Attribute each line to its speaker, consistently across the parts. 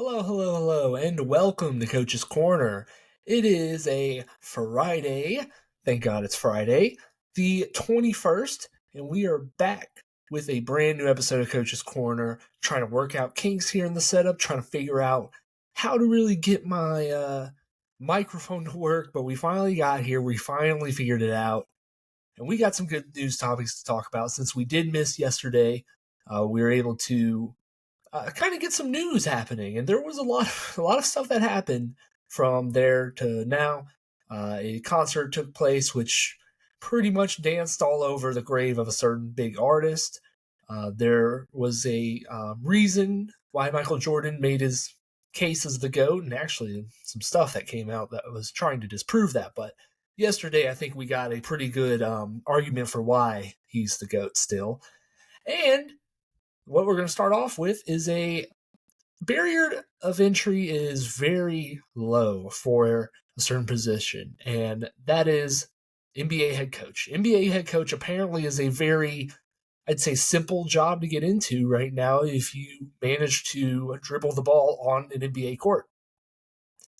Speaker 1: Hello, and welcome to Coach's Corner. It is a Friday. Thank God it's Friday, the 21st, and we are back with a brand new episode of Coach's Corner, trying to work out kinks here in the setup, trying to figure out how to really get my microphone to work, but we finally got here. We finally figured it out, and we got some good news topics to talk about. Since we did miss yesterday, we were able to kind of get some news happening, and there was a lot of stuff that happened from there to now. A concert took place, which pretty much danced all over the grave of a certain big artist. There was a reason why Michael Jordan made his case as the GOAT, and actually some stuff that came out that was trying to disprove that. But yesterday, I think we got a pretty good argument for why he's the GOAT still. And what we're going to start off with is a barrier of entry is very low for a certain position, and that is NBA head coach. NBA head coach apparently is a very, I'd say, simple job to get into right now if you manage to dribble the ball on an NBA court.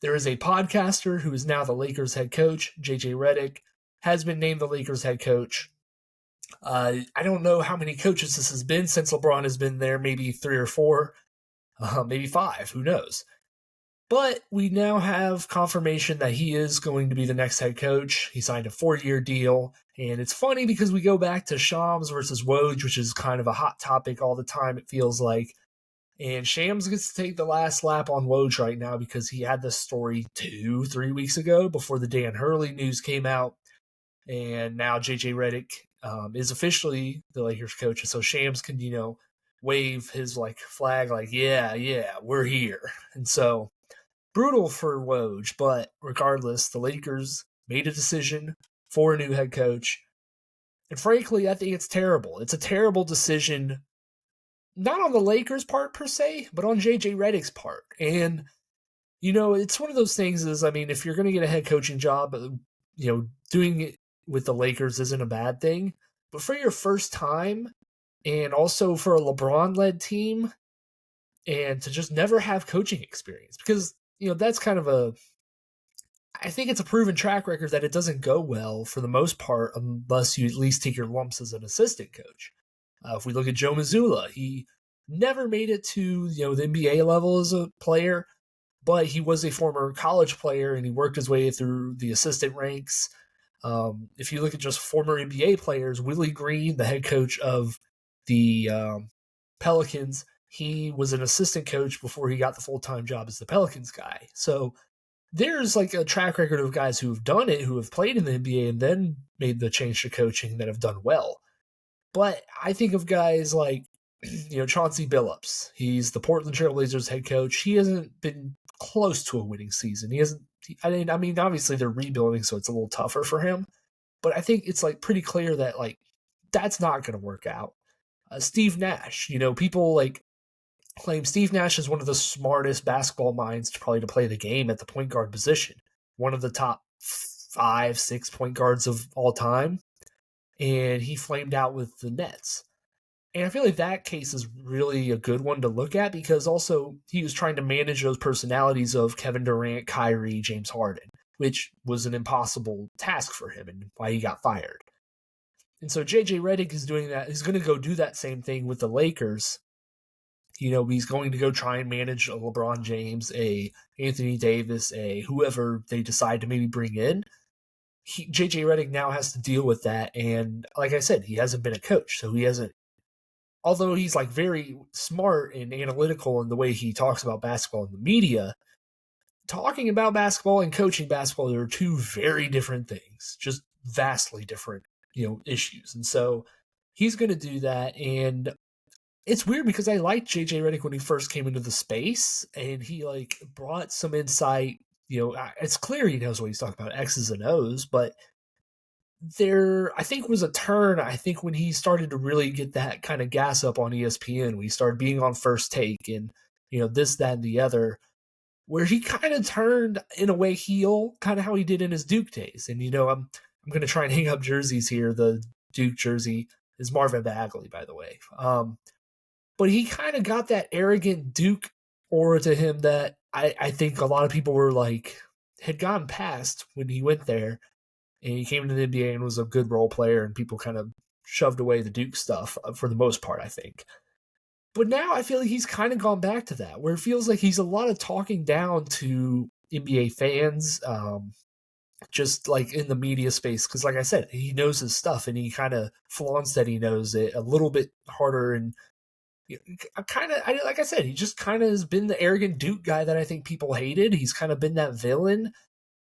Speaker 1: There is a podcaster who is now the Lakers head coach, JJ Redick, has been named the Lakers head coach. I don't know how many coaches this has been since LeBron has been there, maybe 3 or 4, maybe 5, who knows. But we now have confirmation that he is going to be the next head coach. He signed a 4-year deal, and it's funny because we go back to Shams versus Woj, which is kind of a hot topic all the time, it feels like. And Shams gets to take the last lap on Woj right now because he had this story 2-3 weeks ago before the Dan Hurley news came out. And now JJ Redick is officially the Lakers coach, and so Shams can, wave his flag, yeah, we're here. And so brutal for Woj, but regardless, the Lakers made a decision for a new head coach, and frankly, I think it's terrible. It's a terrible decision, not on the Lakers' part per se, but on JJ Redick's part. And it's one of those things. If you're going to get a head coaching job, doing it with the Lakers isn't a bad thing, but for your first time and also for a LeBron-led team and to just never have coaching experience, because, that's kind of I think it's a proven track record that it doesn't go well for the most part unless you at least take your lumps as an assistant coach. If we look at Joe Mazzulla, he never made it to, the NBA level as a player, but he was a former college player and he worked his way through the assistant ranks. If you look at just former NBA players, Willie Green, the head coach of the Pelicans, he was an assistant coach before he got the full-time job as the Pelicans guy. So there's a track record of guys who have done it, who have played in the NBA and then made the change to coaching that have done well. But I think of guys like, Chauncey Billups. He's the Portland Trail Blazers head coach. He hasn't been close to a winning season. Obviously they're rebuilding, so it's a little tougher for him. But I think it's pretty clear that that's not going to work out. Steve Nash, people claim Steve Nash is one of the smartest basketball minds to play the game at the point guard position. One of the top 5-6 point guards of all time. And he flamed out with the Nets. And I feel like that case is really a good one to look at because also he was trying to manage those personalities of Kevin Durant, Kyrie, James Harden, which was an impossible task for him and why he got fired. And so JJ Redick is doing that. He's going to go do that same thing with the Lakers. He's going to go try and manage a LeBron James, a Anthony Davis, a whoever they decide to maybe bring in. JJ Redick now has to deal with that. And like I said, he hasn't been a coach, so he hasn't. Although he's very smart and analytical in the way he talks about basketball in the media, talking about basketball and coaching basketball are two very different things, just vastly different, issues. And so he's going to do that. And it's weird because I liked JJ Redick when he first came into the space and he brought some insight. It's clear he knows what he's talking about, X's and O's, but there, I think, was a turn, when he started to really get that kind of gas up on ESPN. We started being on First Take and, this, that, and the other, where he kind of turned, in a way, heel, kind of how he did in his Duke days. And, I'm going to try and hang up jerseys here. The Duke jersey is Marvin Bagley, by the way. But he kind of got that arrogant Duke aura to him that I think a lot of people were like, had gone past when he went there and he came to the NBA and was a good role player, and people kind of shoved away the Duke stuff for the most part, I think. But now I feel like he's kind of gone back to that, where it feels like he's a lot of talking down to NBA fans, just like in the media space. Because, like I said, he knows his stuff and he kind of flaunts that he knows it a little bit harder. And like I said, he just kind of has been the arrogant Duke guy that I think people hated. He's kind of been that villain.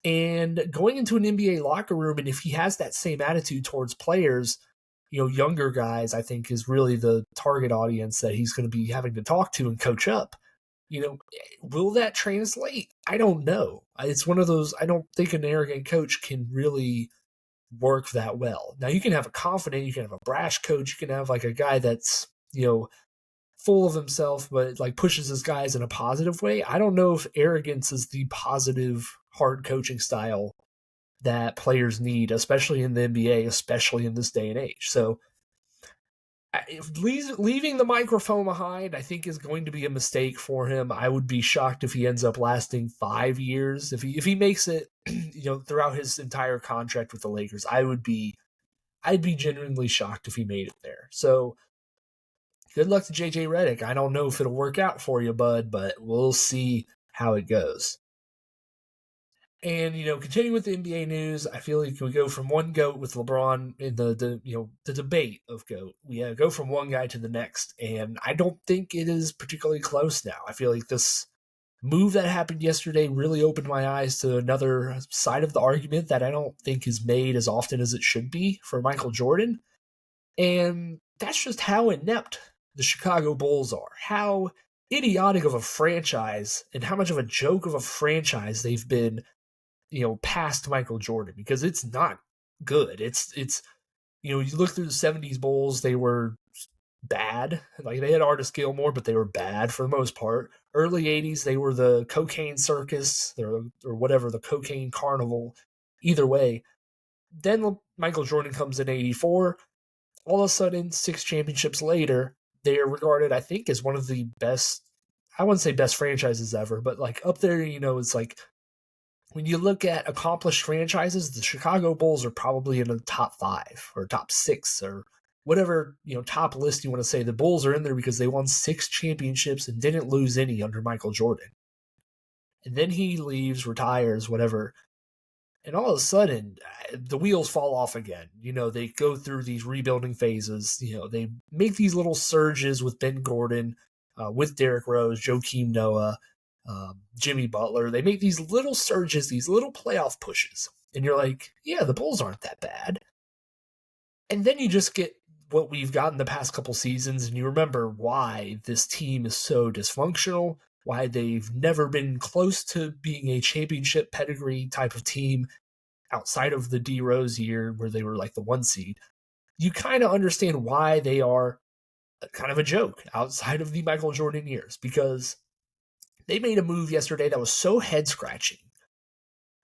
Speaker 1: And going into an NBA locker room, and if he has that same attitude towards players, younger guys, I think is really the target audience that he's going to be having to talk to and coach up. Will that translate? I don't know. It's one of those, I don't think an arrogant coach can really work that well. Now, you can have a confident, you can have a brash coach, you can have like a guy that's, full of himself, but like pushes his guys in a positive way. I don't know if arrogance is the positive, hard coaching style that players need, especially in the NBA, especially in this day and age. So leaving the microphone behind, I think, is going to be a mistake for him. I would be shocked if he ends up lasting 5 years. If he makes it, throughout his entire contract with the Lakers, I'd be genuinely shocked if he made it there. So good luck to JJ Redick. I don't know if it'll work out for you, bud, but we'll see how it goes. And, continuing with the NBA news, I feel like we go from one GOAT with LeBron in the debate of GOAT. We go from one guy to the next, and I don't think it is particularly close now. I feel like this move that happened yesterday really opened my eyes to another side of the argument that I don't think is made as often as it should be for Michael Jordan. And that's just how inept the Chicago Bulls are. How idiotic of a franchise and how much of a joke of a franchise they've been, past Michael Jordan, because it's not good. It's you look through the 70s Bulls, they were bad. Like, they had Artis Gilmore, but they were bad for the most part. Early 80s, they were the cocaine circus or whatever, the cocaine carnival. Either way. Then Michael Jordan comes in 84. All of a sudden, 6 championships later, they are regarded, I think, as one of the best, I wouldn't say best franchises ever, but like up there, it's like, when you look at accomplished franchises, the Chicago Bulls are probably in the top 5 or top 6 or whatever, top list you want to say. The Bulls are in there because they won 6 championships and didn't lose any under Michael Jordan. And then he leaves, retires, whatever. And all of a sudden, the wheels fall off again. They go through these rebuilding phases. They make these little surges with Ben Gordon, with Derrick Rose, Joakim Noah, Jimmy Butler. They make these little surges, these little playoff pushes. And you're like, yeah, the Bulls aren't that bad. And then you just get what we've gotten the past couple seasons, and you remember why this team is so dysfunctional, why they've never been close to being a championship pedigree type of team outside of the D Rose year where they were like the 1 seed. You kind of understand why they are kind of a joke outside of the Michael Jordan years, because they made a move yesterday that was so head scratching.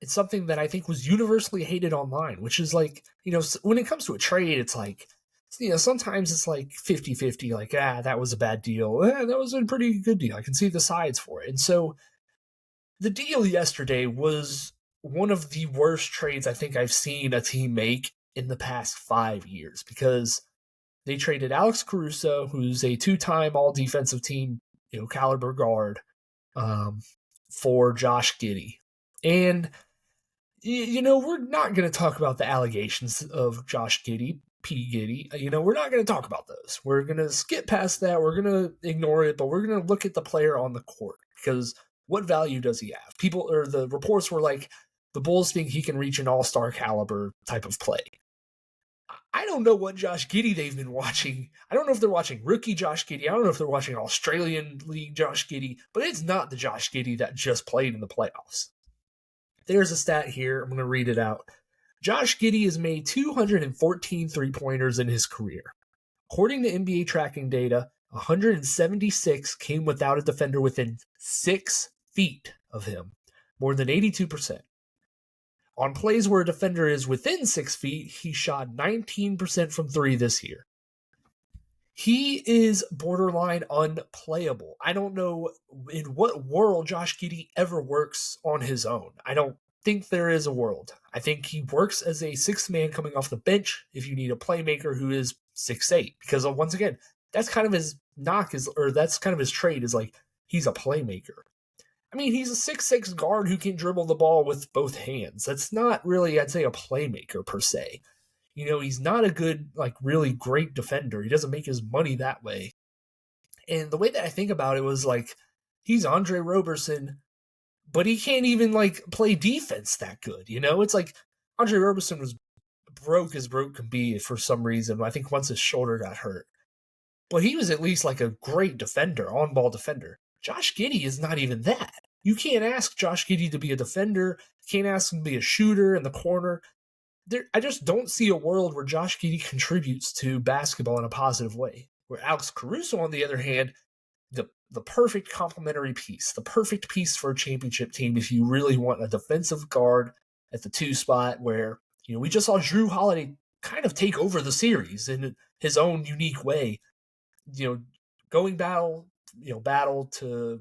Speaker 1: It's something that I think was universally hated online, which is like, when it comes to a trade, it's like, sometimes it's like 50-50, like, that was a bad deal. That was a pretty good deal. I can see the sides for it. And so the deal yesterday was one of the worst trades I think I've seen a team make in the past 5 years, because they traded Alex Caruso, who's a 2-time all-defensive team, caliber guard, for Josh Giddey. And, we're not going to talk about the allegations of Josh Giddey, P. Giddey. We're not going to talk about those. We're going to skip past that. We're going to ignore it, but we're going to look at the player on the court, because what value does he have? The reports were like, the Bulls think he can reach an all-star caliber type of play. I don't know what Josh Giddey they've been watching. I don't know if they're watching rookie Josh Giddey. I don't know if they're watching Australian League Josh Giddey, but it's not the Josh Giddey that just played in the playoffs. There's a stat here. I'm going to read it out. Josh Giddey has made 214 three-pointers in his career. According to NBA tracking data, 176 came without a defender within 6 feet of him, more than 82%. On plays where a defender is within 6 feet, he shot 19% from 3 this year. He is borderline unplayable. I don't know in what world Josh Giddey ever works on his own. I don't think there is a world. I think he works as a sixth man coming off the bench if you need a playmaker who is 6'8", because once again, that's kind of his knock or that's kind of his trade is like he's a playmaker. I mean, he's a 6'6" guard who can dribble the ball with both hands. That's not really, I'd say, a playmaker per se. He's not a good, like, really great defender. He doesn't make his money that way. And the way that I think about it was, like, he's Andre Roberson, but he can't even, like, play defense that good, It's like Andre Roberson was broke as broke can be for some reason. I think once his shoulder got hurt. But he was at least, like, a great defender, on-ball defender. Josh Giddey is not even that. You can't ask Josh Giddey to be a defender. You can't ask him to be a shooter in the corner. I just don't see a world where Josh Giddey contributes to basketball in a positive way. Where Alex Caruso, on the other hand, the perfect complementary piece, the perfect piece for a championship team if you really want a defensive guard at the 2 spot where, we just saw Jrue Holiday kind of take over the series in his own unique way. Going battle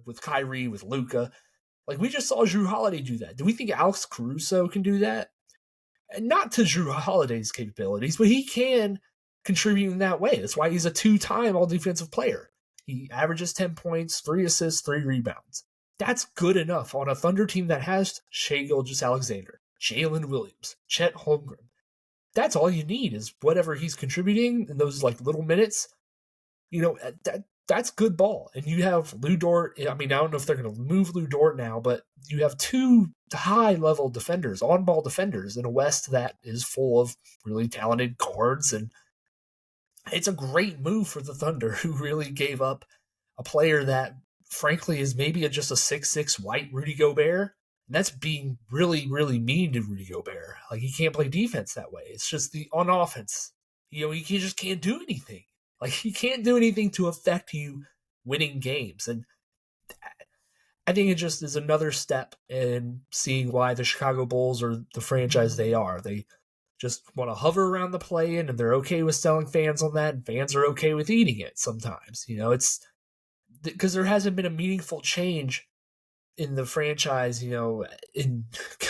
Speaker 1: with Kyrie, with Luka. Like, we just saw Jrue Holiday do that. Do we think Alex Caruso can do that? And not to Jrue Holiday's capabilities, but he can contribute in that way. That's why he's a 2-time all-defensive player. He averages 10 points, 3 assists, 3 rebounds. That's good enough on a Thunder team that has Shai Gilgeous-Alexander, Jalen Williams, Chet Holmgren. That's all you need is whatever he's contributing in those, like, little minutes. That's good ball. And you have Lou Dort. I mean, I don't know if they're going to move Lou Dort now, but you have 2 high-level defenders, on-ball defenders in a West that is full of really talented guards. And it's a great move for the Thunder, who really gave up a player that, frankly, is maybe just a 6'6" white Rudy Gobert. And that's being really, really mean to Rudy Gobert. Like, he can't play defense that way. It's just on offense. He just can't do anything. Like, he can't do anything to affect you winning games. And I think it just is another step in seeing why the Chicago Bulls are the franchise they are. They just want to hover around the play-in, and they're okay with selling fans on that, and fans are okay with eating it sometimes. It's because there hasn't been a meaningful change in the franchise, in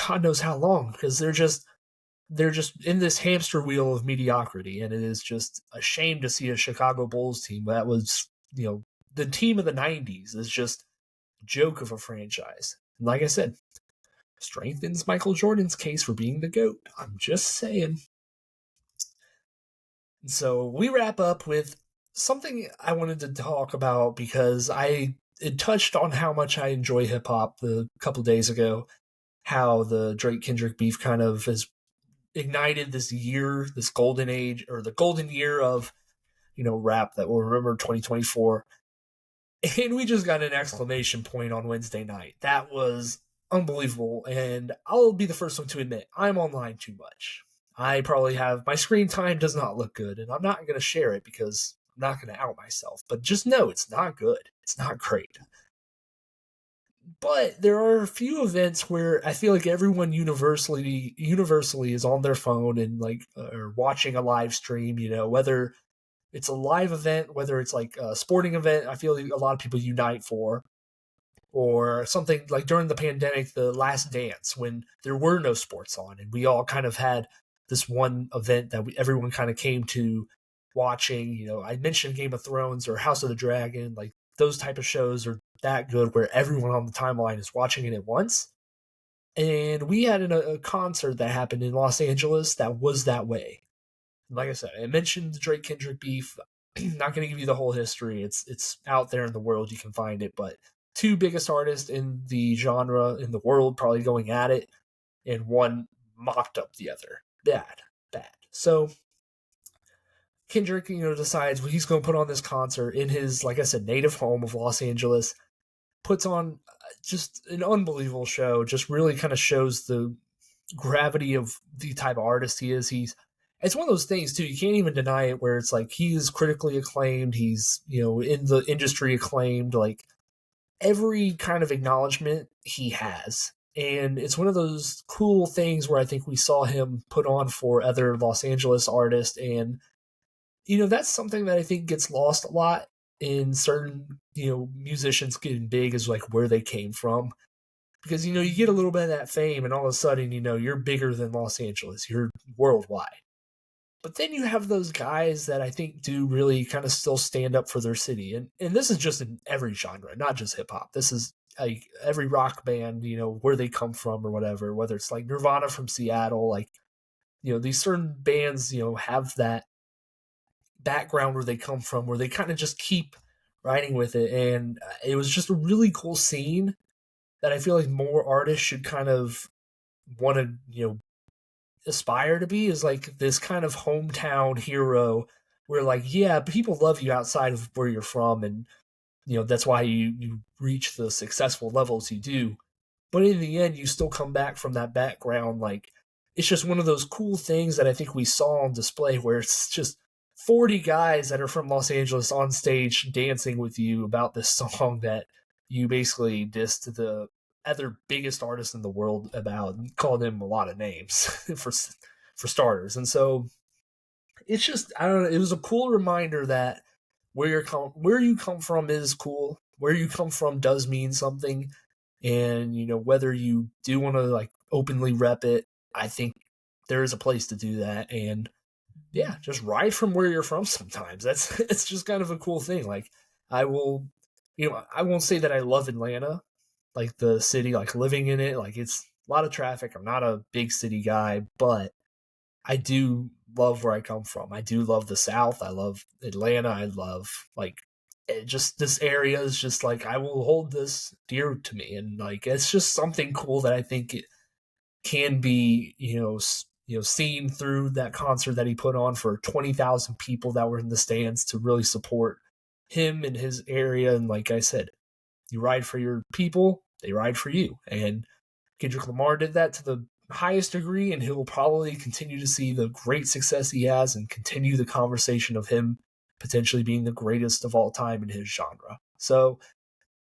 Speaker 1: God knows how long, because they're just in this hamster wheel of mediocrity, and it is just a shame to see a Chicago Bulls team that was, the team of the 90s is just a joke of a franchise. And like I said, strengthens Michael Jordan's case for being the GOAT. I'm just saying. And so we wrap up with something I wanted to talk about because it touched on how much I enjoy hip-hop a couple days ago, how the Drake-Kendrick beef kind of has ignited this year, this golden age, or the golden year of, rap that we'll remember 2024. And we just got an exclamation point on Wednesday night. That was unbelievable. And I'll be the first one to admit, I'm online too much. I probably my screen time does not look good, and I'm not going to share it because I'm not going to out myself. But just know it's not good. It's not great. But there are a few events where I feel like everyone universally is on their phone and or watching a live stream, whether it's a live event, whether it's like a sporting event, I feel like a lot of people unite for, or something like during the pandemic, The Last Dance, when there were no sports on and we all kind of had this one event that everyone kind of came to watching. I mentioned Game of Thrones or House of the Dragon, like those type of shows are that good where everyone on the timeline is watching it at once. And we had a concert that happened in Los Angeles that was that way. Like I said, I mentioned the Drake-Kendrick beef. Not going to give you the whole history. It's out there in the world. You can find it. But 2 biggest artists in the genre, in the world, probably going at it. And one mocked up the other. Bad. So Kendrick, decides he's going to put on this concert in his, like I said, native home of Los Angeles. Puts on just an unbelievable show. Just really kind of shows the gravity of the type of artist he is. It's one of those things too. You can't even deny it. Where it's like he is critically acclaimed. He's in the industry acclaimed. Like every kind of acknowledgement he has, and it's one of those cool things where I think we saw him put on for other Los Angeles artists, and that's something that I think gets lost a lot in certain, musicians getting big is like where they came from. Because, you get a little bit of that fame and all of a sudden, you're bigger than Los Angeles. You're worldwide. But then you have those guys that I think do really kind of still stand up for their city. And this is just in every genre, not just hip hop. This is like every rock band, where they come from or whatever, whether it's like Nirvana from Seattle, like, these certain bands, have that background where they come from, where they kind of just keep riding with it. And it was just a really cool scene that I feel like more artists should kind of want to, aspire to be, is like this kind of hometown hero where like, yeah, people love you outside of where you're from. And, that's why you reach the successful levels you do. But in the end, you still come back from that background. Like, it's just one of those cool things that I think we saw on display where it's just 40 guys that are from Los Angeles on stage dancing with you about this song that you basically dissed the other biggest artist in the world about, and called him a lot of names for starters. And so it's just, I don't know, it was a cool reminder that where you come from is cool. Where you come from does mean something. And, whether you do want to like openly rep it, I think there is a place to do that. And yeah, just ride from where you're from sometimes. That's it's just kind of a cool thing. Like, I will, I won't say that I love Atlanta, like the city, like living in it, like it's a lot of traffic. I'm not a big city guy, but I do love where I come from. I do love the South. I love Atlanta. I love like just this area is just like, I will hold this dear to me. And like, it's just something cool that I think it can be, seen through that concert that he put on for 20,000 people that were in the stands to really support him and his area. And like I said, you ride for your people, they ride for you. And Kendrick Lamar did that to the highest degree, and he'll probably continue to see the great success he has and continue the conversation of him potentially being the greatest of all time in his genre. So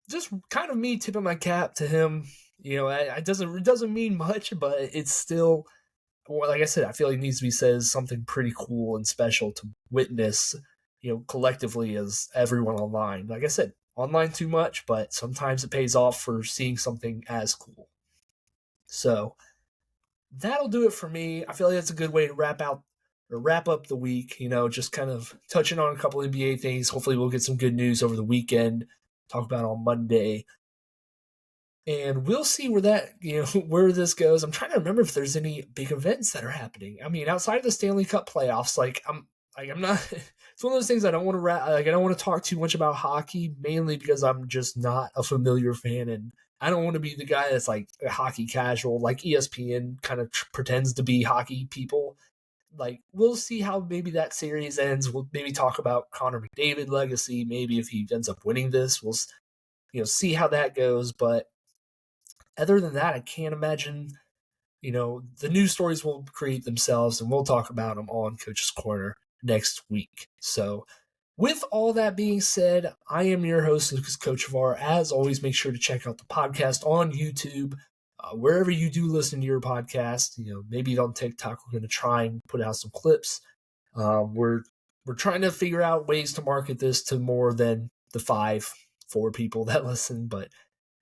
Speaker 1: just kind of me tipping my cap to him. It doesn't mean much, but it's still, well, like I said, I feel like it needs to be said as something pretty cool and special to witness, collectively as everyone online. Like I said, online too much, but sometimes it pays off for seeing something as cool. So that'll do it for me. I feel like that's a good way to wrap up the week, just kind of touching on a couple NBA things. Hopefully we'll get some good news over the weekend, talk about on Monday. And we'll see where where this goes. I'm trying to remember if there's any big events that are happening. I mean, outside of the Stanley Cup playoffs, I'm not. It's one of those things I don't want to I don't want to talk too much about hockey, mainly because I'm just not a familiar fan, and I don't want to be the guy that's like a hockey casual, like ESPN kind of pretends to be hockey people. Like, we'll see how maybe that series ends. We'll maybe talk about Connor McDavid legacy. Maybe if he ends up winning this, we'll see how that goes. But other than that, I can't imagine, the news stories will create themselves, and we'll talk about them on Coach's Corner next week. So with all that being said, I am your host, Lucas Kochevar. As always, make sure to check out the podcast on YouTube, wherever you do listen to your podcast. Maybe on TikTok, we're going to try and put out some clips. We're trying to figure out ways to market this to more than the 4 people that listen, but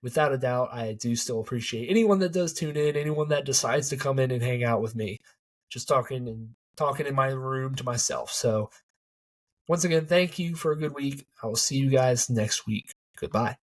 Speaker 1: without a doubt, I do still appreciate anyone that does tune in, anyone that decides to come in and hang out with me, just talking in my room to myself. So once again, thank you for a good week. I will see you guys next week. Goodbye.